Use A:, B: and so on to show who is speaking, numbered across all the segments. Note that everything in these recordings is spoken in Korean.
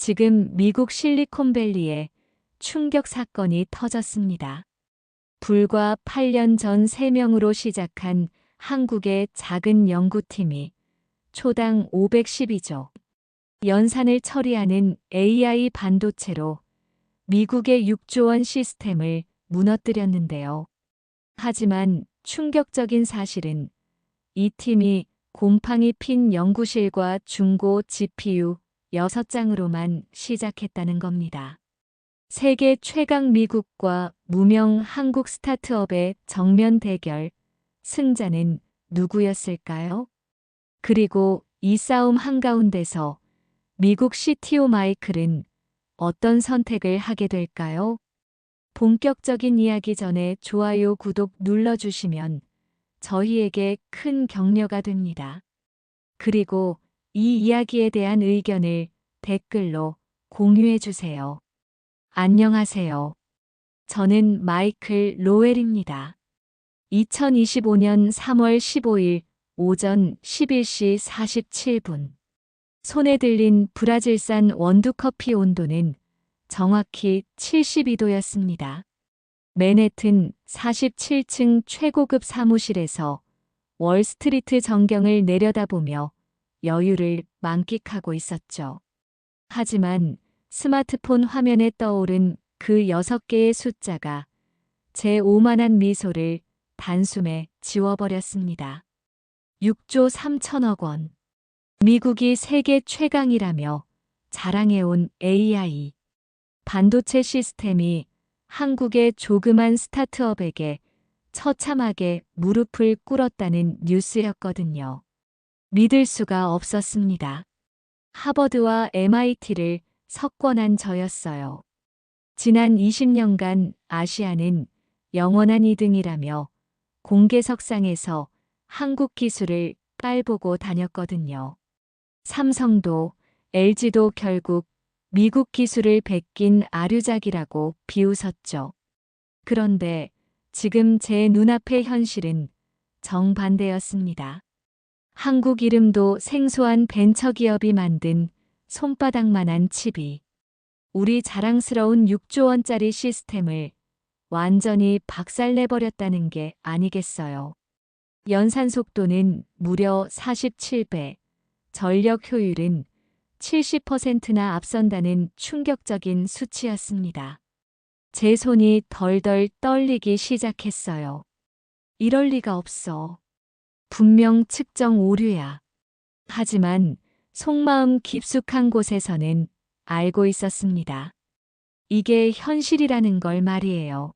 A: 지금 미국 실리콘밸리에 충격 사건이 터졌습니다. 불과 8년 전 3명으로 시작한 한국의 작은 연구팀이 초당 512조 연산을 처리하는 AI 반도체로 미국의 6조 원 시스템을 무너뜨렸는데요. 하지만 충격적인 사실은 이 팀이 곰팡이 핀 연구실과 중고 GPU 6장으로만 시작했다는 겁니다. 세계 최강 미국과 무명 한국 스타트업의 정면 대결, 승자는 누구였을까요? 그리고 이 싸움 한가운데서 미국 CTO 마이클은 어떤 선택을 하게 될까요? 본격적인 이야기 전에 좋아요, 구독 눌러주시면 저희에게 큰 격려가 됩니다. 그리고 이 이야기에 대한 의견을 댓글로 공유해 주세요. 안녕하세요. 저는 마이클 로웰입니다. 2025년 3월 15일 오전 11시 47분. 손에 들린 브라질산 원두커피 온도는 정확히 72도였습니다. 맨해튼 47층 최고급 사무실에서 월스트리트 전경을 내려다보며 여유를 만끽하고 있었죠. 하지만 스마트폰 화면에 떠오른 그 6개의 숫자가 제 오만한 미소를 단숨에 지워버렸습니다. 6조 3천억 원. 미국이 세계 최강이라며 자랑해온 AI. 반도체 시스템이 한국의 조그만 스타트업에게 처참하게 무릎을 꿇었다는 뉴스였거든요. 믿을 수가 없었습니다. 하버드와 MIT를 석권한 저였어요. 지난 20년간 아시아는 영원한 2등이라며 공개석상에서 한국 기술을 깔보고 다녔거든요. 삼성도 LG도 결국 미국 기술을 베낀 아류작이라고 비웃었죠. 그런데 지금 제 눈앞의 현실은 정반대였습니다. 한국 이름도 생소한 벤처기업이 만든 손바닥만한 칩이 우리 자랑스러운 6조 원짜리 시스템을 완전히 박살내버렸다는 게 아니겠어요. 연산 속도는 무려 47배, 전력 효율은 70%나 앞선다는 충격적인 수치였습니다. 제 손이 덜덜 떨리기 시작했어요. 이럴 리가 없어. 분명 측정 오류야. 하지만 속마음 깊숙한 곳에서는 알고 있었습니다. 이게 현실이라는 걸 말이에요.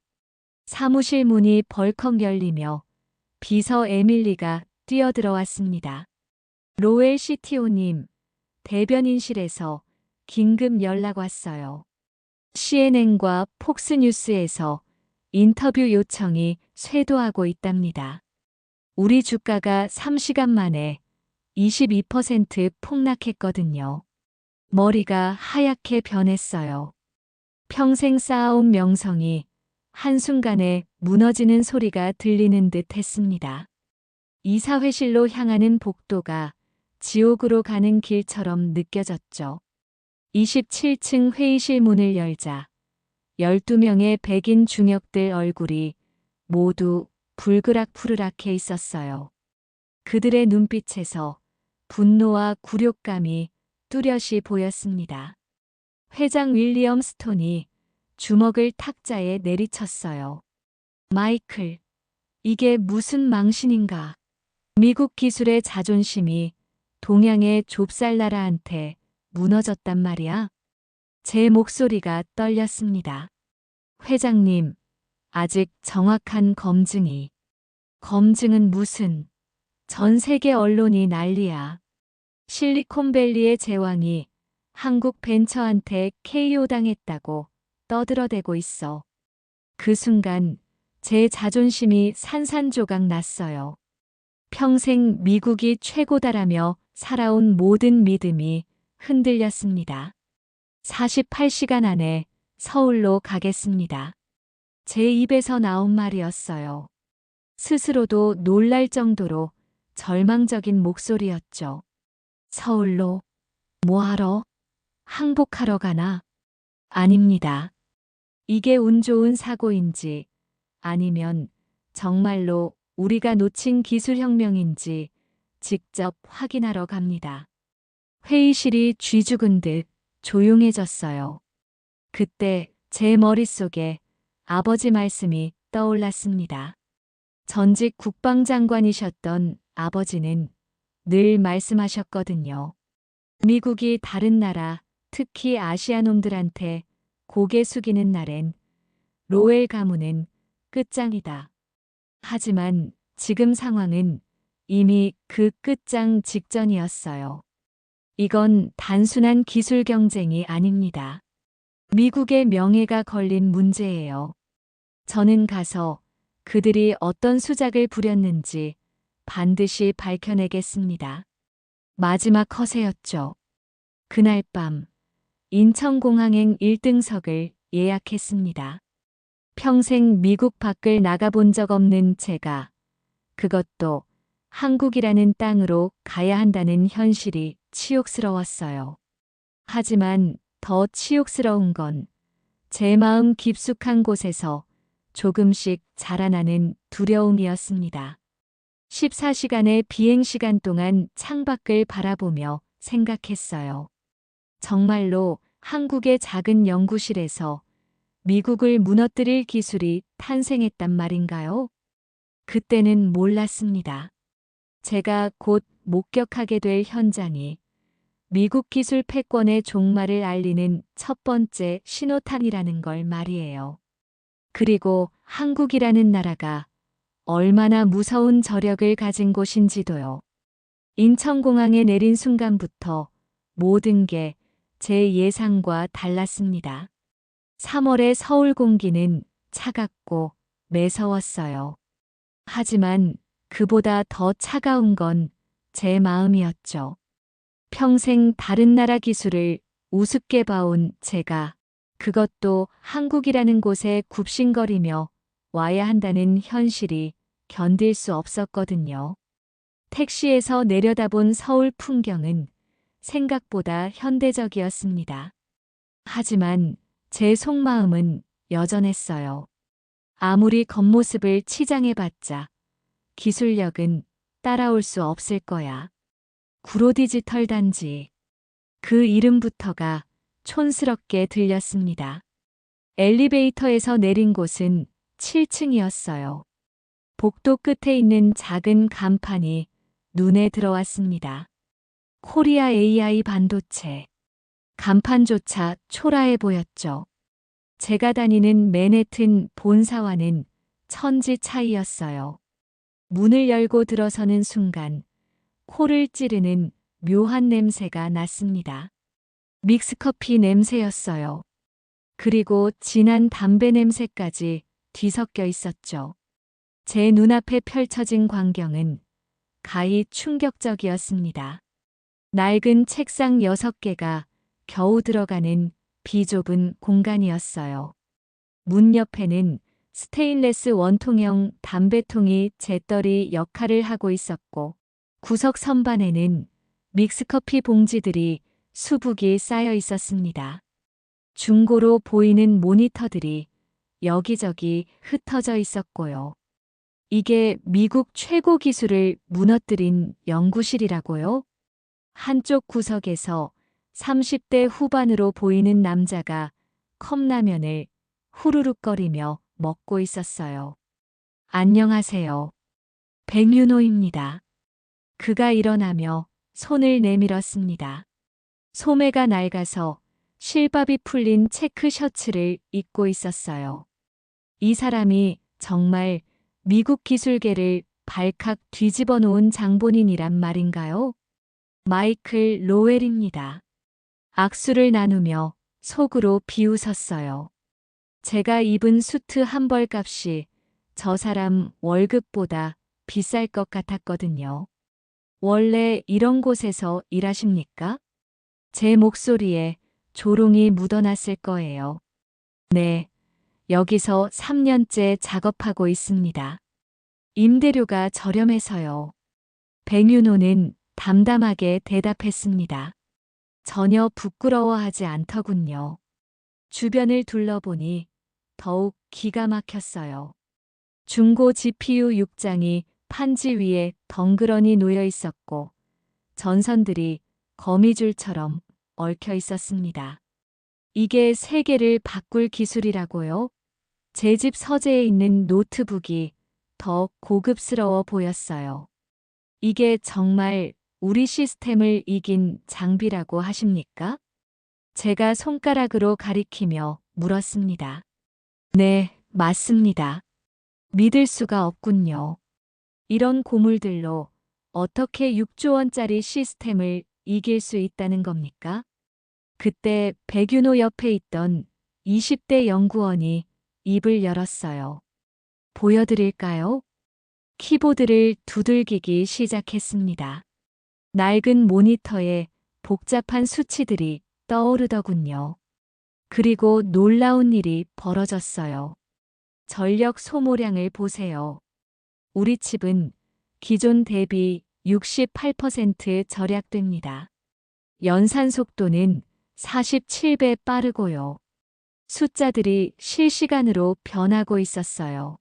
A: 사무실 문이 벌컥 열리며 비서 에밀리가 뛰어들어왔습니다. 로웰 CTO님, 대변인실에서 긴급 연락 왔어요. CNN과 폭스뉴스에서 인터뷰 요청이 쇄도하고 있답니다. 우리 주가가 3시간 만에 22% 폭락했거든요. 머리가 하얗게 변했어요. 평생 쌓아온 명성이 한순간에 무너지는 소리가 들리는 듯 했습니다. 이사회실로 향하는 복도가 지옥으로 가는 길처럼 느껴졌죠. 27층 회의실 문을 열자 12명의 백인 중역들 얼굴이 모두 불그락푸르락해 있었어요. 그들의 눈빛에서 분노와 굴욕감이 뚜렷이 보였습니다. 회장 윌리엄 스톤이 주먹을 탁자에 내리쳤어요. 마이클, 이게 무슨 망신인가? 미국 기술의 자존심이 동양의 좁쌀나라한테 무너졌단 말이야? 제 목소리가 떨렸습니다. 회장님, 아직 정확한 검증이. 검증은 무슨? 전 세계 언론이 난리야. 실리콘밸리의 제왕이 한국 벤처한테 KO 당했다고 떠들어대고 있어. 그 순간 제 자존심이 산산조각 났어요. 평생 미국이 최고다라며 살아온 모든 믿음이 흔들렸습니다. 48시간 안에 서울로 가겠습니다. 제 입에서 나온 말이었어요. 스스로도 놀랄 정도로 절망적인 목소리였죠. 서울로? 뭐하러? 항복하러 가나? 아닙니다. 이게 운 좋은 사고인지 아니면 정말로 우리가 놓친 기술혁명인지 직접 확인하러 갑니다. 회의실이 쥐죽은 듯 조용해졌어요. 그때 제 머릿속에 아버지 말씀이 떠올랐습니다. 전직 국방장관이셨던 아버지는 늘 말씀하셨거든요. 미국이 다른 나라, 특히 아시아 놈들한테 고개 숙이는 날엔 로엘 가문은 끝장이다. 하지만 지금 상황은 이미 그 끝장 직전이었어요. 이건 단순한 기술 경쟁이 아닙니다. 미국의 명예가 걸린 문제예요. 저는 가서 그들이 어떤 수작을 부렸는지 반드시 밝혀내겠습니다. 마지막 허세였죠. 그날 밤 인천공항행 1등석을 예약했습니다. 평생 미국 밖을 나가본 적 없는 제가 그것도 한국이라는 땅으로 가야 한다는 현실이 치욕스러웠어요. 하지만 더 치욕스러운 건 제 마음 깊숙한 곳에서 조금씩 자라나는 두려움이었습니다. 14시간의 비행시간 동안 창밖을 바라보며 생각했어요. 정말로 한국의 작은 연구실에서 미국을 무너뜨릴 기술이 탄생했단 말인가요? 그때는 몰랐습니다. 제가 곧 목격하게 될 현장이 미국 기술 패권의 종말을 알리는 첫 번째 신호탄이라는 걸 말이에요. 그리고 한국이라는 나라가 얼마나 무서운 저력을 가진 곳인지도요. 인천공항에 내린 순간부터 모든 게 제 예상과 달랐습니다. 3월의 서울 공기는 차갑고 매서웠어요. 하지만 그보다 더 차가운 건 제 마음이었죠. 평생 다른 나라 기술을 우습게 봐온 제가 그것도 한국이라는 곳에 굽신거리며 와야 한다는 현실이 견딜 수 없었거든요. 택시에서 내려다본 서울 풍경은 생각보다 현대적이었습니다. 하지만 제 속마음은 여전했어요. 아무리 겉모습을 치장해봤자 기술력은 따라올 수 없을 거야. 구로디지털 단지. 그 이름부터가 촌스럽게 들렸습니다. 엘리베이터에서 내린 곳은 7층이었어요. 복도 끝에 있는 작은 간판이 눈에 들어왔습니다. 코리아 AI 반도체. 간판조차 초라해 보였죠. 제가 다니는 맨해튼 본사와는 천지 차이였어요. 문을 열고 들어서는 순간 코를 찌르는 묘한 냄새가 났습니다. 믹스커피 냄새였어요. 그리고 진한 담배 냄새까지 뒤섞여 있었죠. 제 눈앞에 펼쳐진 광경은 가히 충격적이었습니다. 낡은 책상 6개가 겨우 들어가는 비좁은 공간이었어요. 문 옆에는 스테인레스 원통형 담배통이 재떨이 역할을 하고 있었고 구석 선반에는 믹스커피 봉지들이 수북이 쌓여 있었습니다. 중고로 보이는 모니터들이 여기저기 흩어져 있었고요. 이게 미국 최고 기술을 무너뜨린 연구실이라고요? 한쪽 구석에서 30대 후반으로 보이는 남자가 컵라면을 후루룩거리며 먹고 있었어요. 안녕하세요. 백윤호입니다. 그가 일어나며 손을 내밀었습니다. 소매가 낡아서 실밥이 풀린 체크 셔츠를 입고 있었어요. 이 사람이 정말 미국 기술계를 발칵 뒤집어 놓은 장본인이란 말인가요? 마이클 로웰입니다. 악수를 나누며 속으로 비웃었어요. 제가 입은 수트 한 벌 값이 저 사람 월급보다 비쌀 것 같았거든요. 원래 이런 곳에서 일하십니까? 제 목소리에 조롱이 묻어났을 거예요. 네, 여기서 3년째 작업하고 있습니다. 임대료가 저렴해서요. 백윤호는 담담하게 대답했습니다. 전혀 부끄러워하지 않더군요. 주변을 둘러보니 더욱 기가 막혔어요. 중고 GPU 6장이 판지 위에 덩그러니 놓여 있었고 전선들이 거미줄처럼 얽혀 있었습니다. 이게 세계를 바꿀 기술이라고요? 제 집 서재에 있는 노트북이 더 고급스러워 보였어요. 이게 정말 우리 시스템을 이긴 장비라고 하십니까? 제가 손가락으로 가리키며 물었습니다. 네, 맞습니다. 믿을 수가 없군요. 이런 고물들로 어떻게 6조 원짜리 시스템을 이길 수 있다는 겁니까? 그때 백윤호 옆에 있던 20대 연구원이 입을 열었어요. 보여드릴까요? 키보드를 두들기기 시작했습니다. 낡은 모니터에 복잡한 수치들이 떠오르더군요. 그리고 놀라운 일이 벌어졌어요. 전력 소모량을 보세요. 우리 칩은 기존 대비 68% 절약됩니다. 연산 속도는 47배 빠르고요. 숫자들이 실시간으로 변하고 있었어요.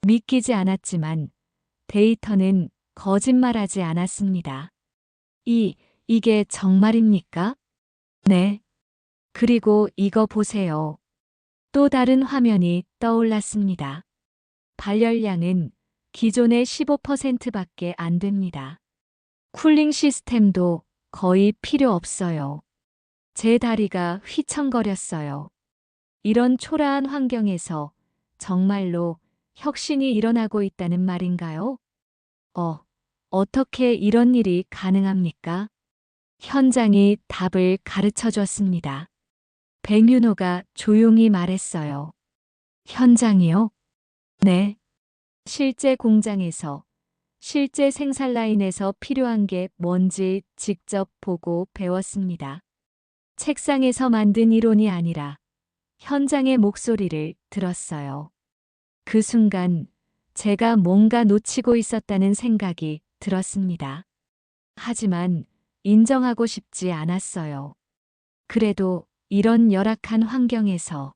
A: 믿기지 않았지만 데이터는 거짓말하지 않았습니다. 이게 정말입니까? 네. 그리고 이거 보세요. 또 다른 화면이 떠올랐습니다. 발열량은 기존의 15%밖에 안 됩니다. 쿨링 시스템도 거의 필요 없어요. 제 다리가 휘청거렸어요. 이런 초라한 환경에서 정말로 혁신이 일어나고 있다는 말인가요? 어떻게 이런 일이 가능합니까? 현장이 답을 가르쳐 줬습니다. 백윤호가 조용히 말했어요. 현장이요? 네. 실제 공장에서, 실제 생산 라인에서 필요한 게 뭔지 직접 보고 배웠습니다. 책상에서 만든 이론이 아니라 현장의 목소리를 들었어요. 그 순간 제가 뭔가 놓치고 있었다는 생각이 들었습니다. 하지만 인정하고 싶지 않았어요. 그래도 이런 열악한 환경에서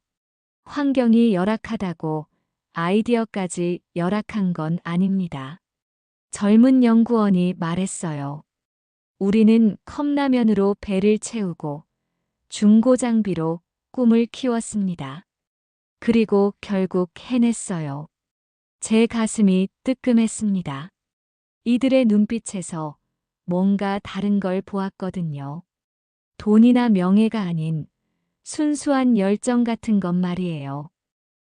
A: 환경이 열악하다고 아이디어까지 열악한 건 아닙니다. 젊은 연구원이 말했어요. 우리는 컵라면으로 배를 채우고 중고 장비로 꿈을 키웠습니다. 그리고 결국 해냈어요. 제 가슴이 뜨끔했습니다. 이들의 눈빛에서 뭔가 다른 걸 보았거든요. 돈이나 명예가 아닌 순수한 열정 같은 것 말이에요.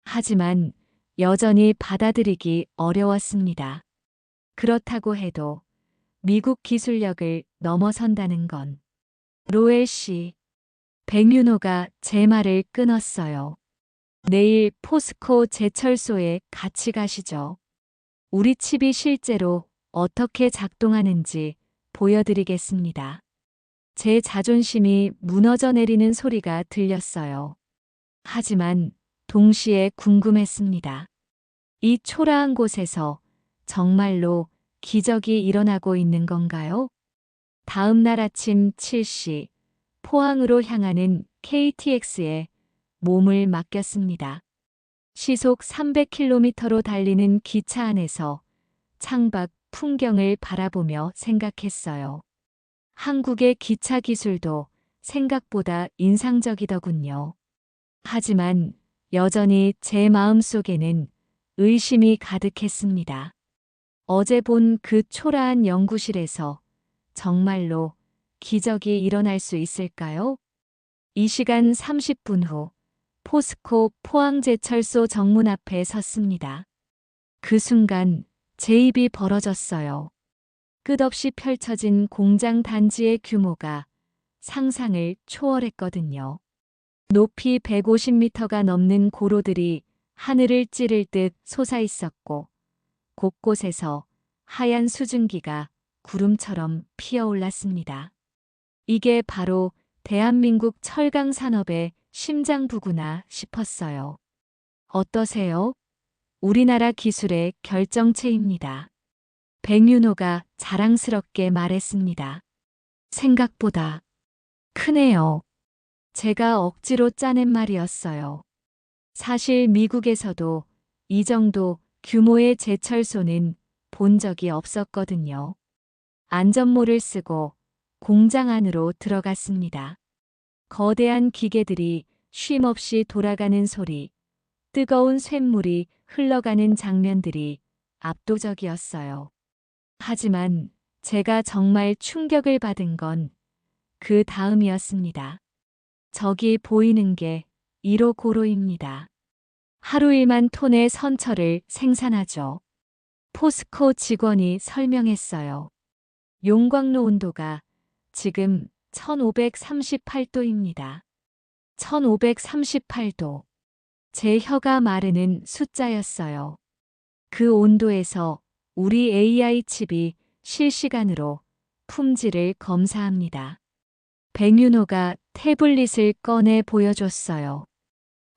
A: 하지만 여전히 받아들이기 어려웠습니다. 그렇다고 해도 미국 기술력을 넘어선다는 건 로엘 씨, 백윤호가 제 말을 끊었어요. 내일 포스코 제철소에 같이 가시죠. 우리 칩이 실제로 어떻게 작동하는지 보여드리겠습니다. 제 자존심이 무너져 내리는 소리가 들렸어요. 하지만 동시에 궁금했습니다. 이 초라한 곳에서 정말로 기적이 일어나고 있는 건가요? 다음 날 아침 7시 포항으로 향하는 KTX에 몸을 맡겼습니다. 시속 300km로 달리는 기차 안에서 창밖 풍경을 바라보며 생각했어요. 한국의 기차 기술도 생각보다 인상적이더군요. 하지만 여전히 제 마음속에는 의심이 가득했습니다. 어제 본 그 초라한 연구실에서 정말로 기적이 일어날 수 있을까요? 이 시간 30분 후 포스코 포항제철소 정문 앞에 섰습니다. 그 순간 제 입이 벌어졌어요. 끝없이 펼쳐진 공장 단지의 규모가 상상을 초월했거든요. 높이 150m가 넘는 고로들이 하늘을 찌를 듯 솟아 있었고 곳곳에서 하얀 수증기가 구름처럼 피어올랐습니다. 이게 바로 대한민국 철강 산업의 심장부구나 싶었어요. 어떠세요? 우리나라 기술의 결정체입니다. 백윤호가 자랑스럽게 말했습니다. 생각보다. 크네요. 제가 억지로 짜낸 말이었어요. 사실 미국에서도 이 정도 규모의 제철소는 본 적이 없었거든요. 안전모를 쓰고 공장 안으로 들어갔습니다. 거대한 기계들이 쉼없이 돌아가는 소리, 뜨거운 쇳물이 흘러가는 장면들이 압도적이었어요. 하지만 제가 정말 충격을 받은 건 그 다음이었습니다. 저기 보이는 게 1호 고로입니다. 하루 1만 톤의 선처를 생산하죠. 포스코 직원이 설명했어요. 용광로 온도가 지금 1538도입니다. 1538도. 제 혀가 마르는 숫자였어요. 그 온도에서 우리 AI 칩이 실시간으로 품질을 검사합니다. 백윤호가 태블릿을 꺼내 보여줬어요.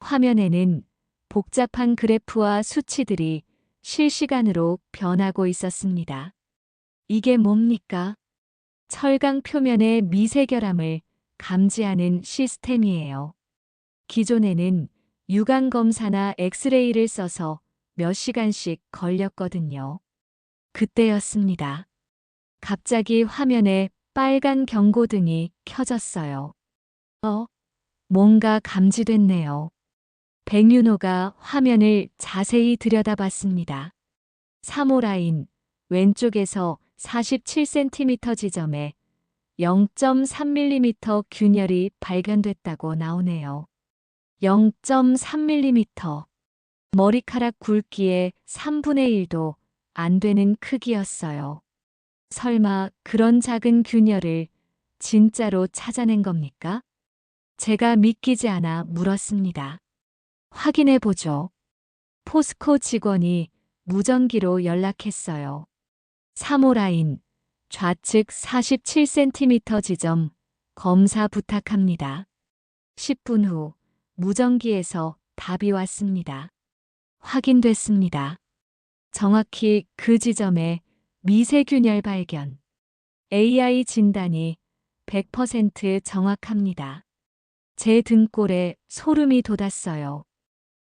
A: 화면에는 복잡한 그래프와 수치들이 실시간으로 변하고 있었습니다. 이게 뭡니까? 철강 표면의 미세 결함을 감지하는 시스템이에요. 기존에는 유관 검사나 엑스레이를 써서 몇 시간씩 걸렸거든요. 그때였습니다. 갑자기 화면에 빨간 경고등이 켜졌어요. 뭔가 감지됐네요. 백윤호가 화면을 자세히 들여다봤습니다. 3호 라인 왼쪽에서 47cm 지점에 0.3mm 균열이 발견됐다고 나오네요. 0.3mm. 머리카락 굵기의 3분의 1도 안 되는 크기였어요. 설마 그런 작은 균열을 진짜로 찾아낸 겁니까? 제가 믿기지 않아 물었습니다. 확인해 보죠. 포스코 직원이 무전기로 연락했어요. 3호 라인 좌측 47cm 지점 검사 부탁합니다. 10분 후 무전기에서 답이 왔습니다. 확인됐습니다. 정확히 그 지점에 미세균열 발견. AI 진단이 100% 정확합니다. 제 등골에 소름이 돋았어요.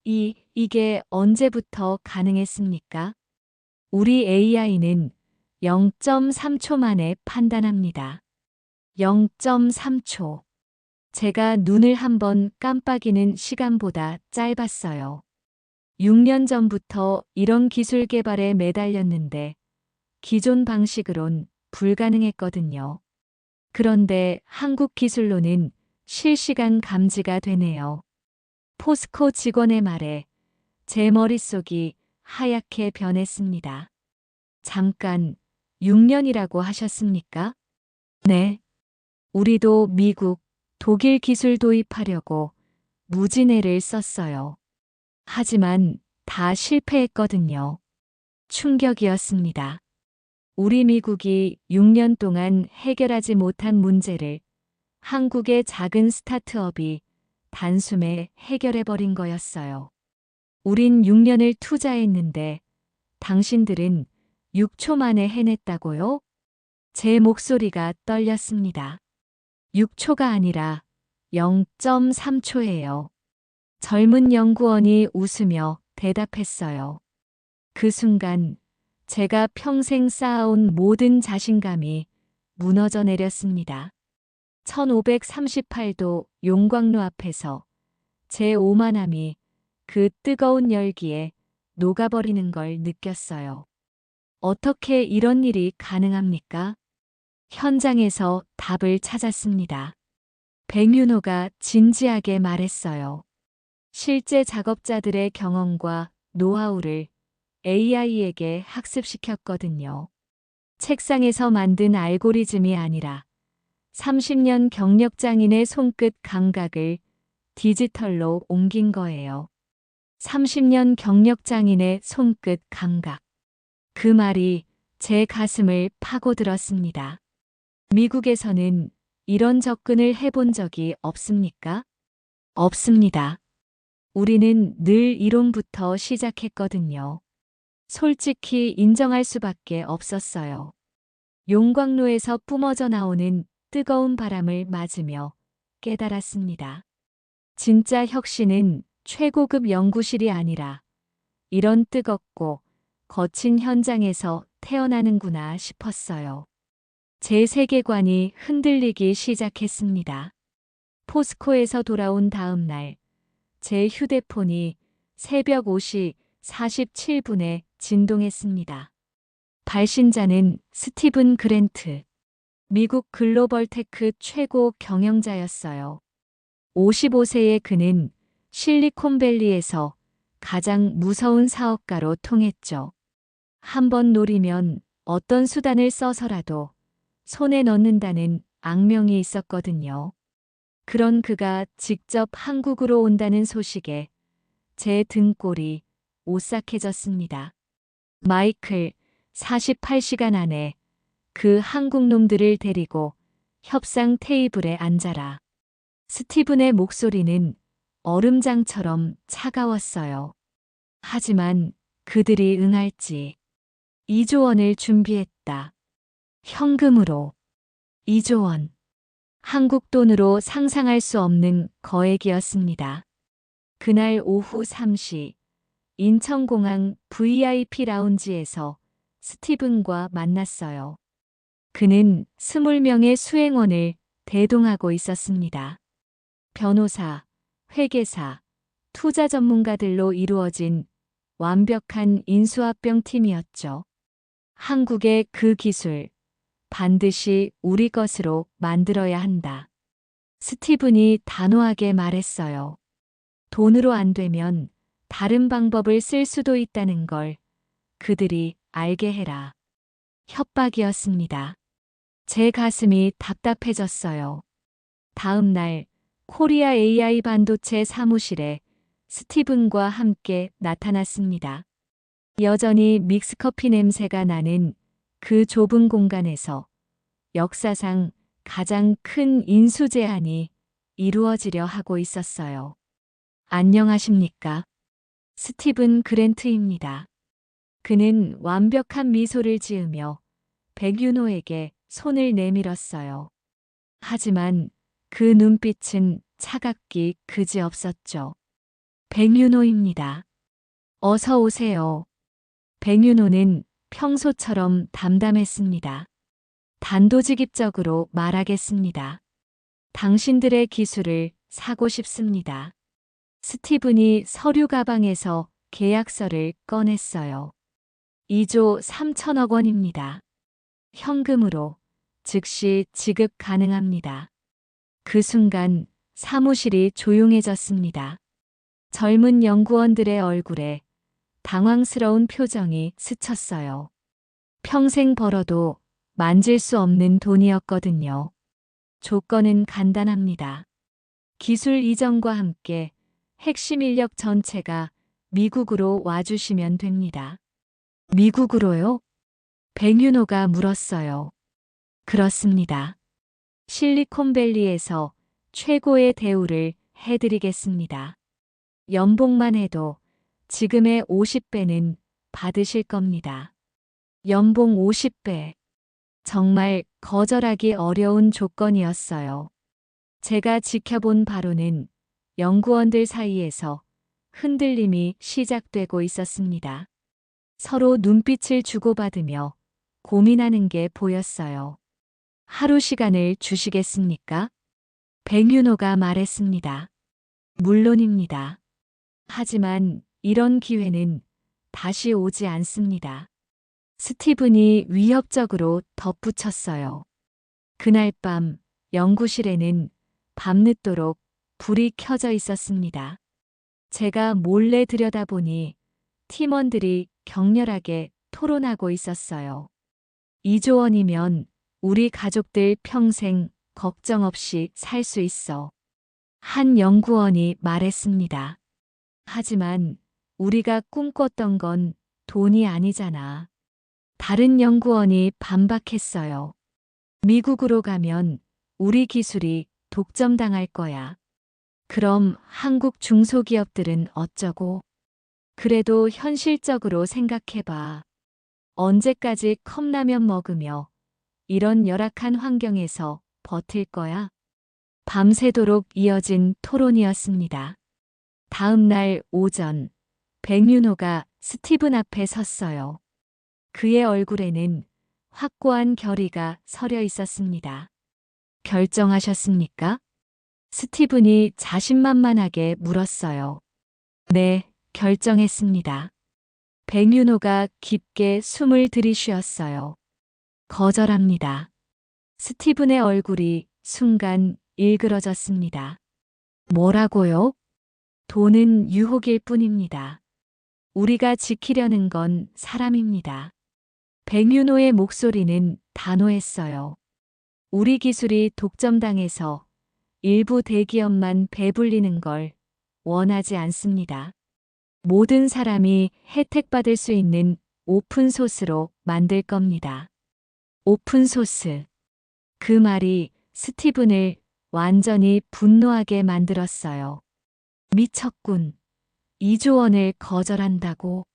A: 이게 언제부터 가능했습니까? 우리 AI는 0.3초 만에 판단합니다. 0.3초. 제가 눈을 한번 깜빡이는 시간보다 짧았어요. 6년 전부터 이런 기술 개발에 매달렸는데 기존 방식으론 불가능했거든요. 그런데 한국 기술로는 실시간 감지가 되네요. 포스코 직원의 말에 제 머릿속이 하얗게 변했습니다. 잠깐, 6년이라고 하셨습니까? 네. 우리도 미국, 독일 기술 도입하려고 무진애를 썼어요. 하지만 다 실패했거든요. 충격이었습니다. 우리 미국이 6년 동안 해결하지 못한 문제를 한국의 작은 스타트업이 단숨에 해결해버린 거였어요. 우린 6년을 투자했는데 당신들은 6초 만에 해냈다고요? 제 목소리가 떨렸습니다. 6초가 아니라 0.3초예요. 젊은 연구원이 웃으며 대답했어요. 그 순간 제가 평생 쌓아온 모든 자신감이 무너져 내렸습니다. 1538도 용광로 앞에서 제 오만함이 그 뜨거운 열기에 녹아버리는 걸 느꼈어요. 어떻게 이런 일이 가능합니까? 현장에서 답을 찾았습니다. 백윤호가 진지하게 말했어요. 실제 작업자들의 경험과 노하우를 AI에게 학습시켰거든요. 책상에서 만든 알고리즘이 아니라 30년 경력장인의 손끝 감각을 디지털로 옮긴 거예요. 30년 경력장인의 손끝 감각. 그 말이 제 가슴을 파고들었습니다. 미국에서는 이런 접근을 해본 적이 없습니까? 없습니다. 우리는 늘 이론부터 시작했거든요. 솔직히 인정할 수밖에 없었어요. 용광로에서 뿜어져 나오는 뜨거운 바람을 맞으며 깨달았습니다. 진짜 혁신은 최고급 연구실이 아니라 이런 뜨겁고 거친 현장에서 태어나는구나 싶었어요. 제 세계관이 흔들리기 시작했습니다. 포스코에서 돌아온 다음 날, 제 휴대폰이 새벽 5시 47분에 진동했습니다. 발신자는 스티븐 그랜트, 미국 글로벌테크 최고 경영자였어요. 55세의 그는 실리콘밸리에서 가장 무서운 사업가로 통했죠. 한 번 노리면 어떤 수단을 써서라도 손에 넣는다는 악명이 있었거든요. 그런 그가 직접 한국으로 온다는 소식에 제 등골이 오싹해졌습니다. 마이클, 48시간 안에 그 한국 놈들을 데리고 협상 테이블에 앉아라. 스티븐의 목소리는 얼음장처럼 차가웠어요. 하지만 그들이 응할지 2조 원을 준비했다. 현금으로 2조 원. 한국 돈으로 상상할 수 없는 거액이었습니다. 그날 오후 3시 인천공항 VIP 라운지에서 스티븐과 만났어요. 그는 20명의 수행원을 대동하고 있었습니다. 변호사, 회계사, 투자 전문가들로 이루어진 완벽한 인수합병 팀이었죠. 한국의 그 기술, 반드시 우리 것으로 만들어야 한다. 스티븐이 단호하게 말했어요. 돈으로 안 되면 다른 방법을 쓸 수도 있다는 걸 그들이 알게 해라. 협박이었습니다. 제 가슴이 답답해졌어요. 다음 날 코리아 AI 반도체 사무실에 스티븐과 함께 나타났습니다. 여전히 믹스커피 냄새가 나는 그 좁은 공간에서 역사상 가장 큰 인수 제안이 이루어지려 하고 있었어요. 안녕하십니까? 스티븐 그랜트입니다. 그는 완벽한 미소를 지으며 백윤호에게 손을 내밀었어요. 하지만 그 눈빛은 차갑기 그지없었죠. 백윤호입니다. 어서 오세요. 백윤호는 평소처럼 담담했습니다. 단도직입적으로 말하겠습니다. 당신들의 기술을 사고 싶습니다. 스티븐이 서류 가방에서 계약서를 꺼냈어요. 2조 3천억 원입니다. 현금으로 즉시 지급 가능합니다. 그 순간 사무실이 조용해졌습니다. 젊은 연구원들의 얼굴에 당황스러운 표정이 스쳤어요. 평생 벌어도 만질 수 없는 돈이었거든요. 조건은 간단합니다. 기술 이전과 함께 핵심 인력 전체가 미국으로 와주시면 됩니다. 미국으로요? 백윤호가 물었어요. 그렇습니다. 실리콘밸리에서 최고의 대우를 해드리겠습니다. 연봉만 해도 지금의 50배는 받으실 겁니다. 연봉 50배. 정말 거절하기 어려운 조건이었어요. 제가 지켜본 바로는 연구원들 사이에서 흔들림이 시작되고 있었습니다. 서로 눈빛을 주고받으며 고민하는 게 보였어요. 하루 시간을 주시겠습니까? 백윤호가 말했습니다. 물론입니다. 하지만 이런 기회는 다시 오지 않습니다. 스티븐이 위협적으로 덧붙였어요. 그날 밤 연구실에는 밤늦도록 불이 켜져 있었습니다. 제가 몰래 들여다보니 팀원들이 격렬하게 토론하고 있었어요. 2조 원이면 우리 가족들 평생 걱정 없이 살 수 있어. 한 연구원이 말했습니다. 하지만 우리가 꿈꿨던 건 돈이 아니잖아. 다른 연구원이 반박했어요. 미국으로 가면 우리 기술이 독점당할 거야. 그럼 한국 중소기업들은 어쩌고? 그래도 현실적으로 생각해봐. 언제까지 컵라면 먹으며 이런 열악한 환경에서 버틸 거야? 밤새도록 이어진 토론이었습니다. 다음 날 오전, 백윤호가 스티븐 앞에 섰어요. 그의 얼굴에는 확고한 결의가 서려 있었습니다. 결정하셨습니까? 스티븐이 자신만만하게 물었어요. 네, 결정했습니다. 백윤호가 깊게 숨을 들이쉬었어요. 거절합니다. 스티븐의 얼굴이 순간 일그러졌습니다. 뭐라고요? 돈은 유혹일 뿐입니다. 우리가 지키려는 건 사람입니다. 백윤호의 목소리는 단호했어요. 우리 기술이 독점당해서 일부 대기업만 배불리는 걸 원하지 않습니다. 모든 사람이 혜택받을 수 있는 오픈소스로 만들 겁니다. 오픈소스. 그 말이 스티븐을 완전히 분노하게 만들었어요. 미쳤군. 2조 원을 거절한다고.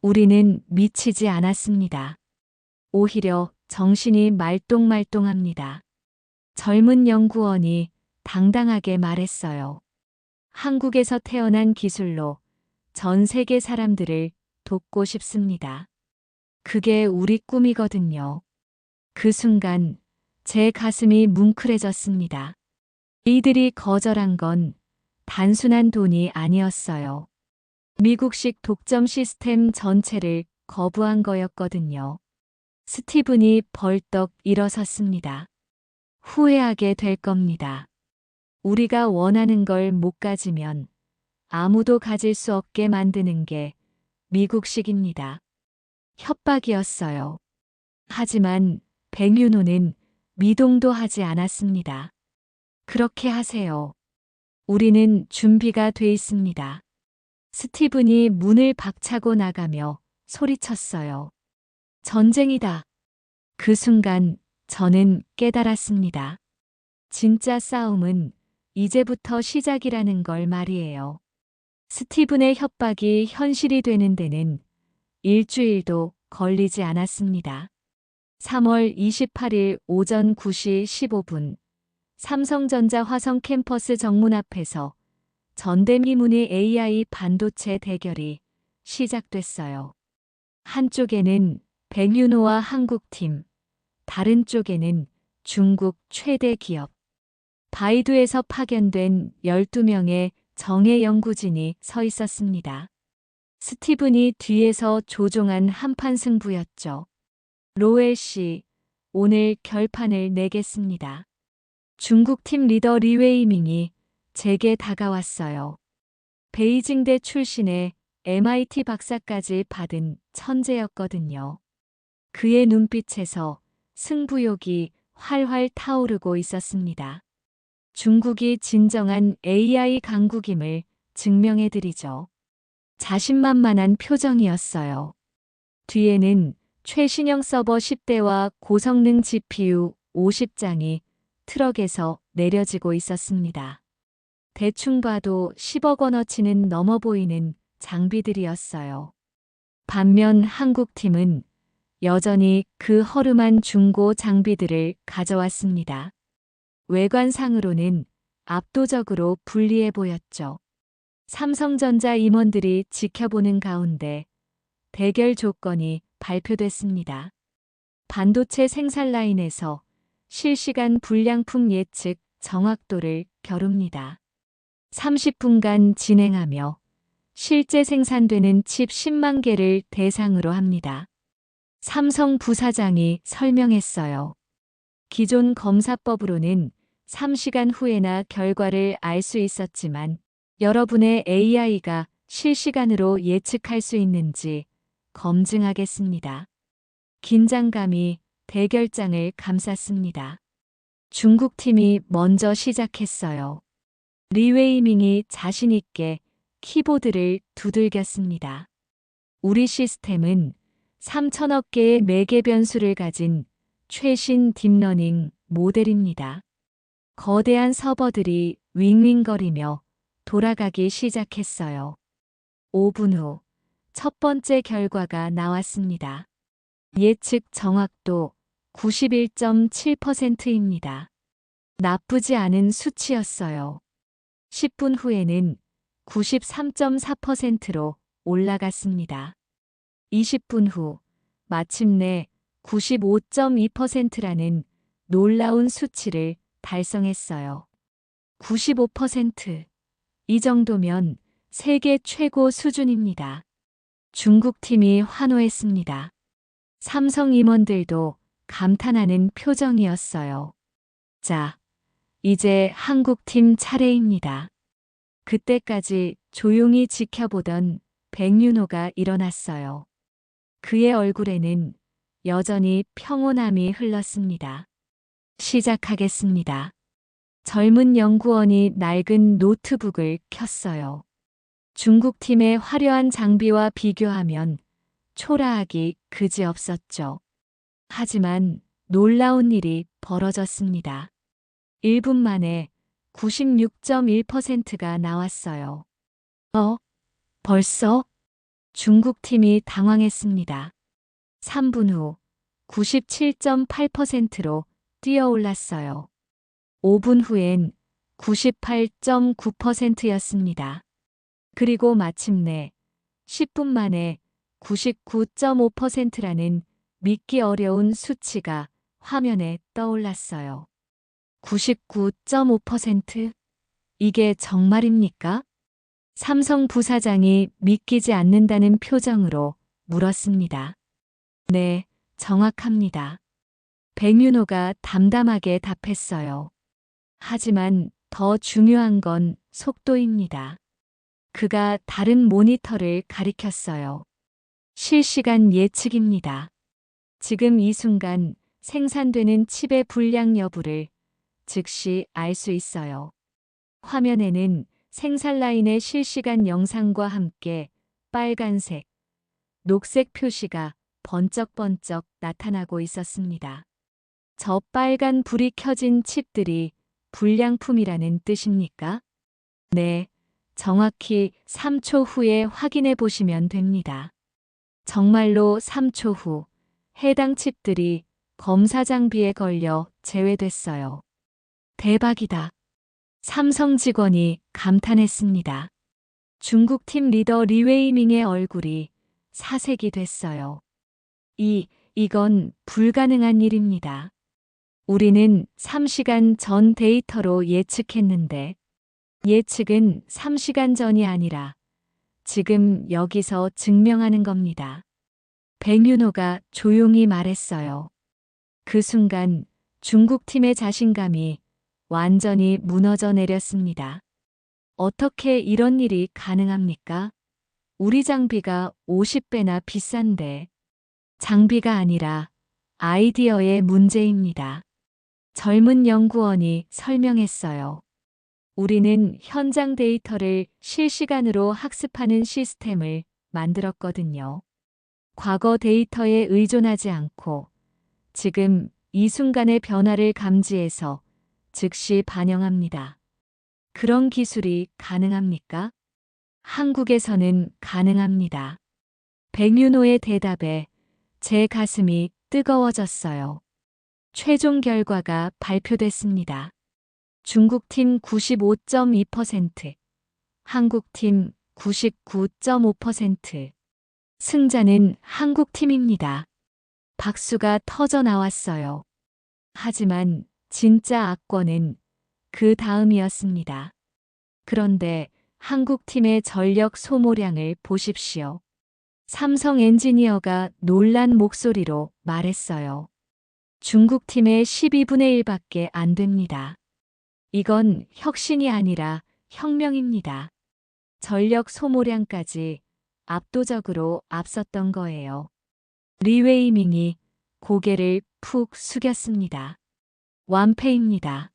A: 우리는 미치지 않았습니다. 오히려 정신이 말똥말똥합니다. 젊은 연구원이 당당하게 말했어요. 한국에서 태어난 기술로 전 세계 사람들을 돕고 싶습니다. 그게 우리 꿈이거든요. 그 순간 제 가슴이 뭉클해졌습니다. 이들이 거절한 건 단순한 돈이 아니었어요. 미국식 독점 시스템 전체를 거부한 거였거든요. 스티븐이 벌떡 일어섰습니다. 후회하게 될 겁니다. 우리가 원하는 걸 못 가지면 아무도 가질 수 없게 만드는 게 미국식입니다. 협박이었어요. 하지만 백윤호는 미동도 하지 않았습니다. 그렇게 하세요. 우리는 준비가 돼 있습니다. 스티븐이 문을 박차고 나가며 소리쳤어요. 전쟁이다. 그 순간 저는 깨달았습니다. 진짜 싸움은 이제부터 시작이라는 걸 말이에요. 스티븐의 협박이 현실이 되는 데는 일주일도 걸리지 않았습니다. 3월 28일 오전 9시 15분, 삼성전자 화성 캠퍼스 정문 앞에서 전대미문의 AI 반도체 대결이 시작됐어요. 한쪽에는 백윤호와 한국팀, 다른 쪽에는 중국 최대 기업, 바이두에서 파견된 12명의 정예 연구진이 서 있었습니다. 스티븐이 뒤에서 조종한 한판 승부였죠. 로엘 씨, 오늘 결판을 내겠습니다. 중국팀 리더 리웨이밍이 제게 다가왔어요. 베이징대 출신의 MIT 박사까지 받은 천재였거든요. 그의 눈빛에서 승부욕이 활활 타오르고 있었습니다. 중국이 진정한 AI 강국임을 증명해드리죠. 자신만만한 표정이었어요. 뒤에는 최신형 서버 10대와 고성능 GPU 50장이 트럭에서 내려지고 있었습니다. 대충 봐도 10억 원어치는 넘어 보이는 장비들이었어요. 반면 한국팀은 여전히 그 허름한 중고 장비들을 가져왔습니다. 외관상으로는 압도적으로 불리해 보였죠. 삼성전자 임원들이 지켜보는 가운데 대결 조건이 발표됐습니다. 반도체 생산 라인에서 실시간 불량품 예측 정확도를 겨룹니다. 30분간 진행하며 실제 생산되는 칩 10만 개를 대상으로 합니다. 삼성 부사장이 설명했어요. 기존 검사법으로는 3시간 후에나 결과를 알 수 있었지만 여러분의 AI가 실시간으로 예측할 수 있는지 검증하겠습니다. 긴장감이 대결장을 감쌌습니다. 중국팀이 먼저 시작했어요. 리웨이밍이 자신 있게 키보드를 두들겼습니다. 우리 시스템은 3천억 개의 매개 변수를 가진 최신 딥러닝 모델입니다. 거대한 서버들이 윙윙거리며 돌아가기 시작했어요. 5분 후 첫 번째 결과가 나왔습니다. 예측 정확도 91.7%입니다. 나쁘지 않은 수치였어요. 10분 후에는 93.4%로 올라갔습니다. 20분 후 마침내 95.2%라는 놀라운 수치를 달성했어요. 95%. 이 정도면 세계 최고 수준입니다. 중국팀이 환호했습니다. 삼성 임원들도 감탄하는 표정이었어요. 자, 이제 한국팀 차례입니다. 그때까지 조용히 지켜보던 백윤호가 일어났어요. 그의 얼굴에는 여전히 평온함이 흘렀습니다. 시작하겠습니다. 젊은 연구원이 낡은 노트북을 켰어요. 중국팀의 화려한 장비와 비교하면 초라하기 그지없었죠. 하지만 놀라운 일이 벌어졌습니다. 1분 만에 96.1%가 나왔어요. 벌써? 중국팀이 당황했습니다. 3분 후 97.8%로 뛰어올랐어요. 5분 후엔 98.9%였습니다. 그리고 마침내 10분 만에 99.5%라는 믿기 어려운 수치가 화면에 떠올랐어요. 99.5%? 이게 정말입니까? 삼성 부사장이 믿기지 않는다는 표정으로 물었습니다. 네, 정확합니다. 백윤호가 담담하게 답했어요. 하지만 더 중요한 건 속도입니다. 그가 다른 모니터를 가리켰어요. 실시간 예측입니다. 지금 이 순간 생산되는 칩의 불량 여부를 즉시 알 수 있어요. 화면에는 생산 라인의 실시간 영상과 함께 빨간색, 녹색 표시가 번쩍번쩍 나타나고 있었습니다. 저 빨간 불이 켜진 칩들이 불량품이라는 뜻입니까? 네, 정확히 3초 후에 확인해 보시면 됩니다. 정말로 3초 후 해당 칩들이 검사 장비에 걸려 제외됐어요. 대박이다. 삼성 직원이 감탄했습니다. 중국팀 리더 리웨이밍의 얼굴이 사색이 됐어요. 이건 불가능한 일입니다. 우리는 3시간 전 데이터로 예측했는데 예측은 3시간 전이 아니라 지금 여기서 증명하는 겁니다. 백윤호가 조용히 말했어요. 그 순간 중국팀의 자신감이 완전히 무너져 내렸습니다. 어떻게 이런 일이 가능합니까? 우리 장비가 50배나 비싼데. 장비가 아니라 아이디어의 문제입니다. 젊은 연구원이 설명했어요. 우리는 현장 데이터를 실시간으로 학습하는 시스템을 만들었거든요. 과거 데이터에 의존하지 않고 지금 이 순간의 변화를 감지해서 즉시 반영합니다. 그런 기술이 가능합니까? 한국에서는 가능합니다. 백윤호의 대답에 제 가슴이 뜨거워졌어요. 최종 결과가 발표됐습니다. 중국팀 95.2%, 한국팀 99.5%. 승자는 한국팀입니다. 박수가 터져 나왔어요. 하지만 진짜 악권은 그 다음이었습니다. 그런데 한국팀의 전력 소모량을 보십시오. 삼성 엔지니어가 놀란 목소리로 말했어요. 중국팀의 12분의 1밖에 안 됩니다. 이건 혁신이 아니라 혁명입니다. 전력 소모량까지 압도적으로 앞섰던 거예요. 리웨이밍이 고개를 푹 숙였습니다. 완패입니다.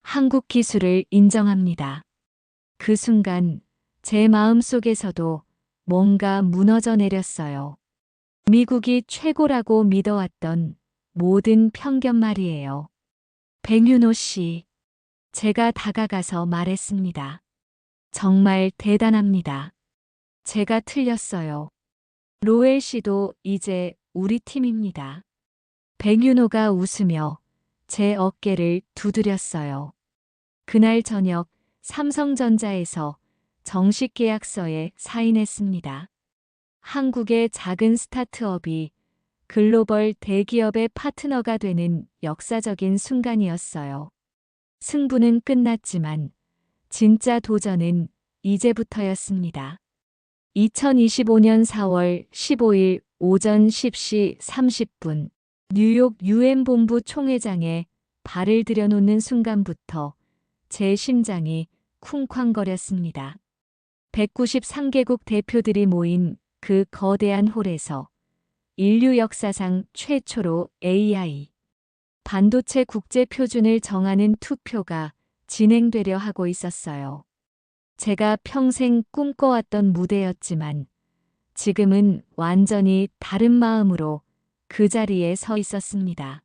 A: 한국 기술을 인정합니다. 그 순간 제 마음속에서도 뭔가 무너져 내렸어요. 미국이 최고라고 믿어왔던 모든 편견 말이에요. 백윤호 씨, 제가 다가가서 말했습니다. 정말 대단합니다. 제가 틀렸어요. 로엘 씨도 이제 우리 팀입니다. 백윤호가 웃으며 제 어깨를 두드렸어요. 그날 저녁 삼성전자에서 정식 계약서에 사인했습니다. 한국의 작은 스타트업이 글로벌 대기업의 파트너가 되는 역사적인 순간이었어요. 승부는 끝났지만 진짜 도전은 이제부터였습니다. 2025년 4월 15일 오전 10시 30분 뉴욕 UN 본부 총회장에 발을 들여놓는 순간부터 제 심장이 쿵쾅거렸습니다. 193개국 대표들이 모인 그 거대한 홀에서 인류 역사상 최초로 AI 반도체 국제 표준을 정하는 투표가 진행되려 하고 있었어요. 제가 평생 꿈꿔왔던 무대였지만 지금은 완전히 다른 마음으로 그 자리에 서 있었습니다.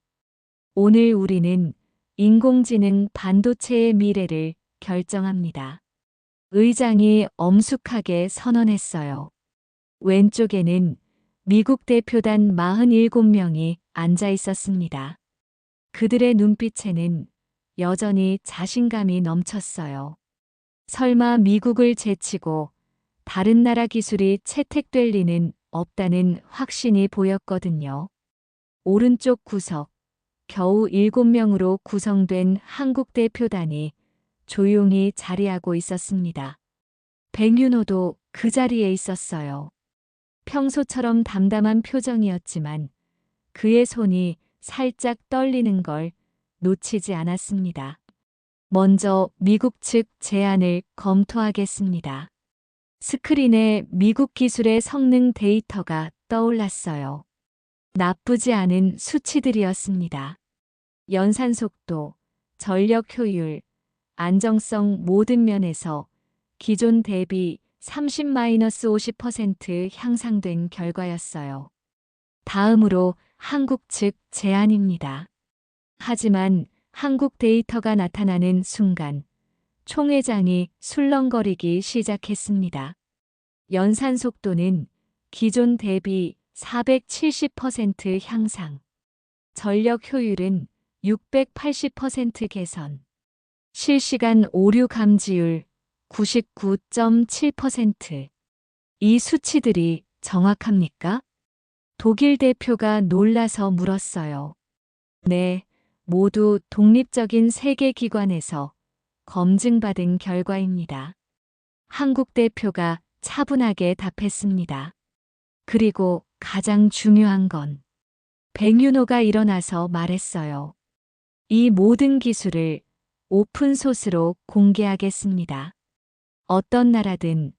A: 오늘 우리는 인공지능 반도체의 미래를 결정합니다. 의장이 엄숙하게 선언했어요. 왼쪽에는 미국 대표단 47명이 앉아 있었습니다. 그들의 눈빛에는 여전히 자신감이 넘쳤어요. 설마 미국을 제치고 다른 나라 기술이 채택될 리는 없다는 확신이 보였거든요. 오른쪽 구석, 겨우 7명으로 구성된 한국 대표단이 조용히 자리하고 있었습니다. 백윤호도 그 자리에 있었어요. 평소처럼 담담한 표정이었지만 그의 손이 살짝 떨리는 걸 놓치지 않았습니다. 먼저 미국 측 제안을 검토하겠습니다. 스크린에 미국 기술의 성능 데이터가 떠올랐어요. 나쁘지 않은 수치들이었습니다. 연산 속도, 전력 효율, 안정성 모든 면에서 기존 대비 30-50% 향상된 결과였어요. 다음으로 한국 측 제안입니다. 하지만 한국 데이터가 나타나는 순간 총회장이 술렁거리기 시작했습니다. 연산 속도는 기존 대비 470% 향상, 전력 효율은 680% 개선, 실시간 오류 감지율 99.7%. 이 수치들이 정확합니까? 독일 대표가 놀라서 물었어요. 네, 모두 독립적인 세계 기관에서 검증받은 결과입니다. 한국 대표가 차분하게 답했습니다. 그리고 가장 중요한 건 백윤호가 일어나서 말했어요. 이 모든 기술을 오픈소스로 공개하겠습니다. 어떤 나라든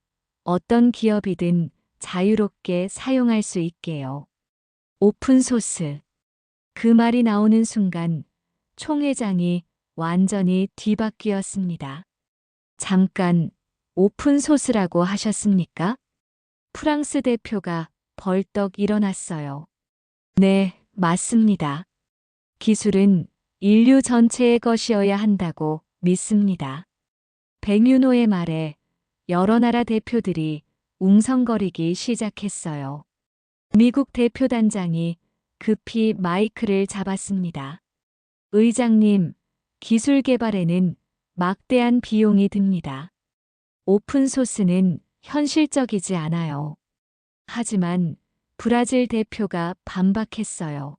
A: 어떤 기업이든 자유롭게 사용할 수 있게요. 오픈소스. 그 말이 나오는 순간 총회장이 완전히 뒤바뀌었습니다. 잠깐, 오픈소스라고 하셨습니까? 프랑스 대표가 벌떡 일어났어요. 네, 맞습니다. 기술은 인류 전체의 것이어야 한다고 믿습니다. 백윤호의 말에 여러 나라 대표들이 웅성거리기 시작했어요. 미국 대표단장이 급히 마이크를 잡았습니다. 의장님, 기술 개발에는 막대한 비용이 듭니다. 오픈소스는 현실적이지 않아요. 하지만 브라질 대표가 반박했어요.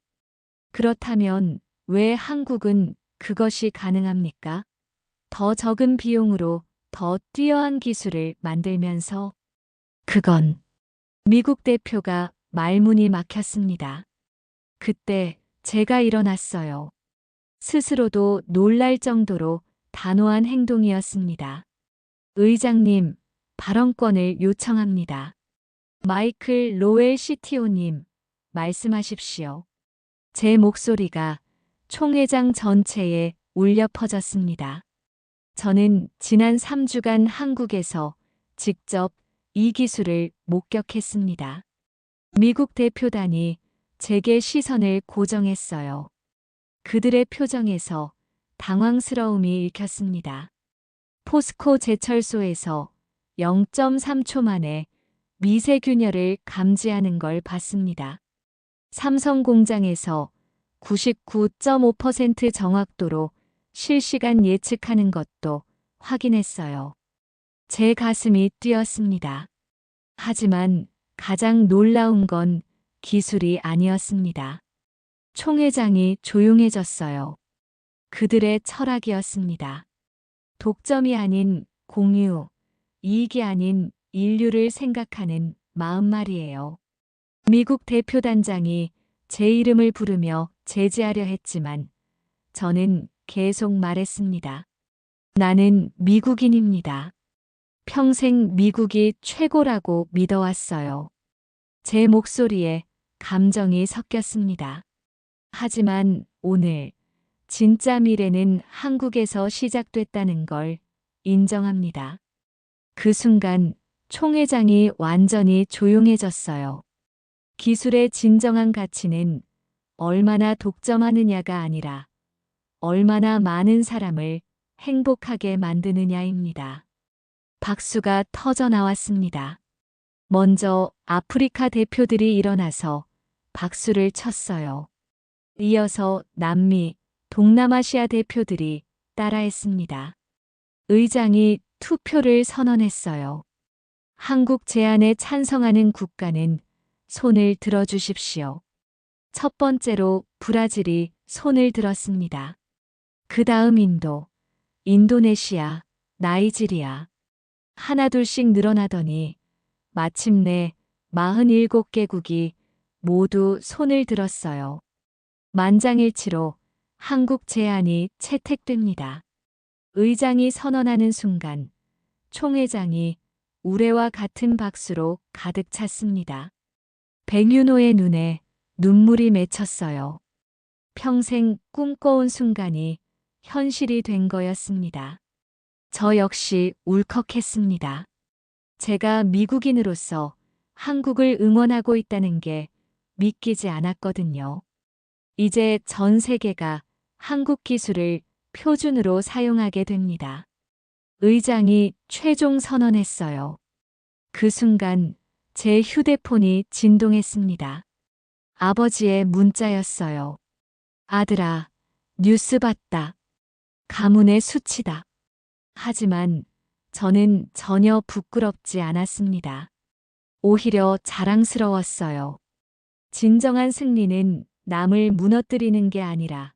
A: 그렇다면 왜 한국은 그것이 가능합니까? 더 적은 비용으로 더 뛰어난 기술을 만들면서 그건 미국 대표가 말문이 막혔습니다. 그때 제가 일어났어요. 스스로도 놀랄 정도로 단호한 행동이었습니다. 의장님, 발언권을 요청합니다. 마이클 로웰 CTO님, 말씀하십시오. 제 목소리가 총회장 전체에 울려 퍼졌습니다. 저는 지난 3주간 한국에서 직접 이 기술을 목격했습니다. 미국 대표단이 제게 시선을 고정했어요. 그들의 표정에서 당황스러움이 읽혔습니다. 포스코 제철소에서 0.3초 만에 미세균열을 감지하는 걸 봤습니다. 삼성 공장에서 99.5% 정확도로 실시간 예측하는 것도 확인했어요. 제 가슴이 뛰었습니다. 하지만 가장 놀라운 건 기술이 아니었습니다. 총 회장이 조용해졌어요. 그들의 철학이었습니다. 독점이 아닌 공유, 이익이 아닌 인류를 생각하는 마음 말이에요. 미국 대표단장이 제 이름을 부르며 제지하려 했지만 저는 계속 말했습니다. 나는 미국인입니다. 평생 미국이 최고라고 믿어왔어요. 제 목소리에 감정이 섞였습니다. 하지만 오늘 진짜 미래는 한국에서 시작됐다는 걸 인정합니다. 그 순간 총 회장이 완전히 조용해졌어요. 기술의 진정한 가치는 얼마나 독점하느냐가 아니라 얼마나 많은 사람을 행복하게 만드느냐입니다. 박수가 터져 나왔습니다. 먼저 아프리카 대표들이 일어나서 박수를 쳤어요. 이어서 남미, 동남아시아 대표들이 따라했습니다. 의장이 투표를 선언했어요. 한국 제안에 찬성하는 국가는 손을 들어주십시오. 첫 번째로 브라질이 손을 들었습니다. 그 다음 인도, 인도네시아, 나이지리아. 하나둘씩 늘어나더니 마침내 47개국이 모두 손을 들었어요. 만장일치로 한국 제안이 채택됩니다. 의장이 선언하는 순간 총회장이 우레와 같은 박수로 가득 찼습니다. 백윤호의 눈에 눈물이 맺혔어요. 평생 꿈꿔온 순간이 현실이 된 거였습니다. 저 역시 울컥했습니다. 제가 미국인으로서 한국을 응원하고 있다는 게 믿기지 않았거든요. 이제 전 세계가 한국 기술을 표준으로 사용하게 됩니다. 의장이 최종 선언했어요. 그 순간 제 휴대폰이 진동했습니다. 아버지의 문자였어요. 아들아, 뉴스 봤다. 가문의 수치다. 하지만 저는 전혀 부끄럽지 않았습니다. 오히려 자랑스러웠어요. 진정한 승리는 남을 무너뜨리는 게 아니라